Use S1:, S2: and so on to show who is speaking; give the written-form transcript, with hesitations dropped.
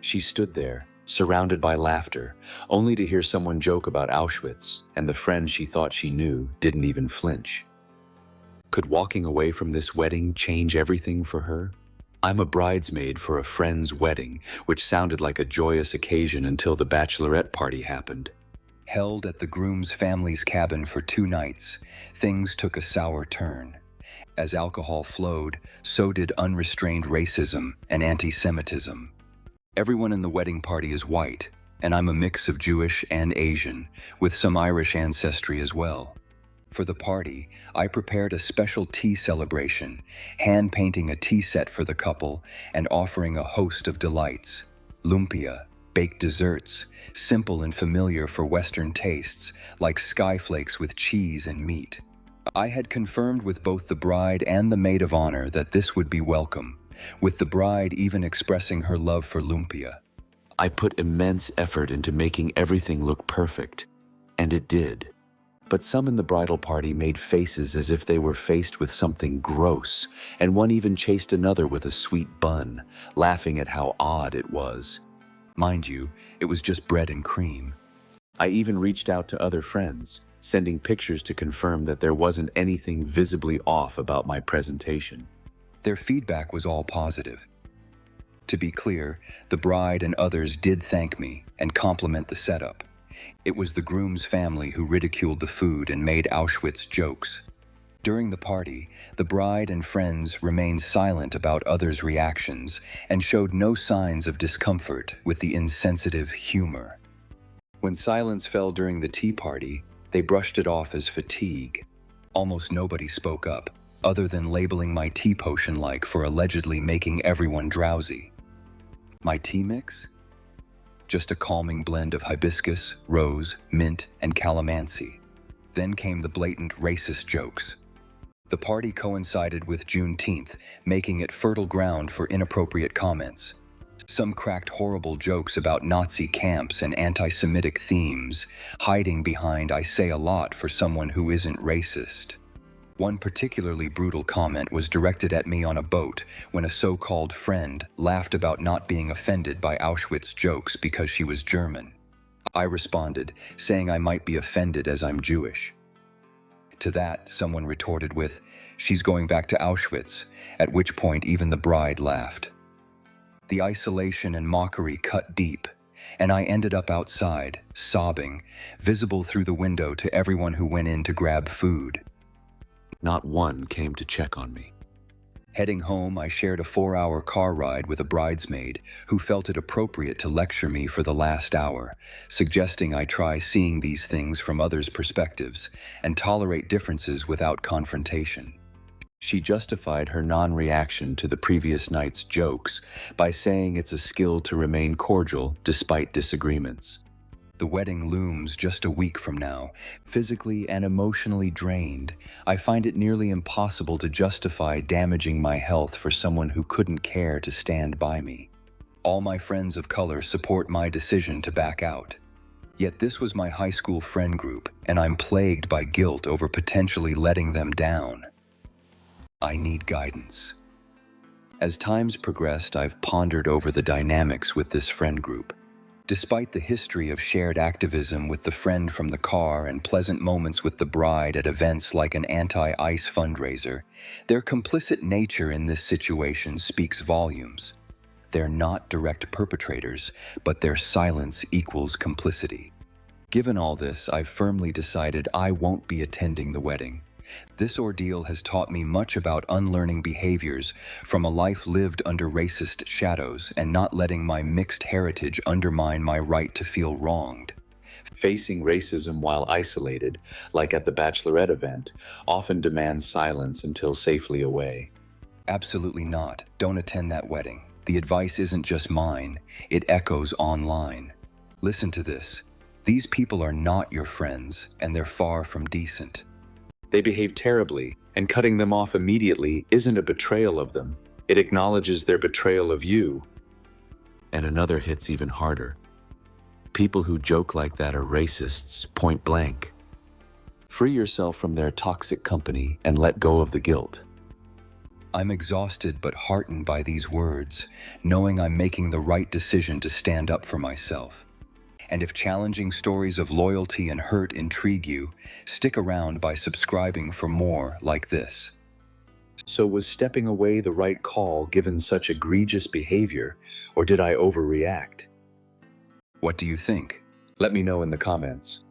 S1: She stood there, surrounded by laughter, only to hear someone joke about Auschwitz, and the friend she thought she knew didn't even flinch. Could walking away from this wedding change everything for her? I'm a bridesmaid for a friend's wedding, which sounded like a joyous occasion until the bachelorette party happened. Held at the groom's family's cabin for 2 nights, things took a sour turn. As alcohol flowed, so did unrestrained racism and anti-Semitism. Everyone in the wedding party is white, and I'm a mix of Jewish and Asian, with some Irish ancestry as well. For the party, I prepared a special tea celebration, hand-painting a tea set for the couple and offering a host of delights. Lumpia, baked desserts, simple and familiar for Western tastes, like skyflakes with cheese and meat. I had confirmed with both the bride and the maid of honor that this would be welcome, with the bride even expressing her love for lumpia. I put immense effort into making everything look perfect, and it did. But some in the bridal party made faces as if they were faced with something gross, and one even chased another with a sweet bun, laughing at how odd it was. Mind you, it was just bread and cream. I even reached out to other friends, sending pictures to confirm that there wasn't anything visibly off about my presentation. Their feedback was all positive. To be clear, the bride and others did thank me and compliment the setup. It was the groom's family who ridiculed the food and made Auschwitz jokes. During the party, the bride and friends remained silent about others' reactions and showed no signs of discomfort with the insensitive humor. When silence fell during the tea party, they brushed it off as fatigue. Almost nobody spoke up, other than labeling my tea potion-like for allegedly making everyone drowsy. My tea mix? Just a calming blend of hibiscus, rose, mint, and calamansi. Then came the blatant racist jokes. The party coincided with Juneteenth, making it fertile ground for inappropriate comments. Some cracked horrible jokes about Nazi camps and anti-Semitic themes, hiding behind "I say a lot" for someone who isn't racist. One particularly brutal comment was directed at me on a boat when a so-called friend laughed about not being offended by Auschwitz jokes because she was German. I responded, saying I might be offended as I'm Jewish. To that, someone retorted with, "She's going back to Auschwitz," at which point even the bride laughed. The isolation and mockery cut deep, and I ended up outside, sobbing, visible through the window to everyone who went in to grab food. Not one came to check on me. Heading home, I shared a 4-hour car ride with a bridesmaid who felt it appropriate to lecture me for the last hour, suggesting I try seeing these things from others' perspectives and tolerate differences without confrontation. She justified her non-reaction to the previous night's jokes by saying it's a skill to remain cordial despite disagreements. The wedding looms just a week from now. Physically and emotionally drained, I find it nearly impossible to justify damaging my health for someone who couldn't care to stand by me. All my friends of color support my decision to back out. Yet this was my high school friend group, and I'm plagued by guilt over potentially letting them down. I need guidance. As times progressed, I've pondered over the dynamics with this friend group. Despite the history of shared activism with the friend from the car and pleasant moments with the bride at events like an anti-ICE fundraiser, their complicit nature in this situation speaks volumes. They're not direct perpetrators, but their silence equals complicity. Given all this, I've firmly decided I won't be attending the wedding. This ordeal has taught me much about unlearning behaviors from a life lived under racist shadows and not letting my mixed heritage undermine my right to feel wronged. Facing racism while isolated, like at the bachelorette event, often demands silence until safely away. Absolutely not. Don't attend that wedding. The advice isn't just mine, it echoes online. Listen to this. These people are not your friends, and they're far from decent. They behave terribly, and cutting them off immediately isn't a betrayal of them. It acknowledges their betrayal of you. And another hits even harder. People who joke like that are racists, point blank. Free yourself from their toxic company and let go of the guilt.
S2: I'm exhausted but heartened by these words, knowing I'm making the right decision to stand up for myself. And if challenging stories of loyalty and hurt intrigue you, stick around by subscribing for more like this.
S1: So was stepping away the right call given such egregious behavior, or did I overreact?
S2: What do you think?
S1: Let me know in the comments.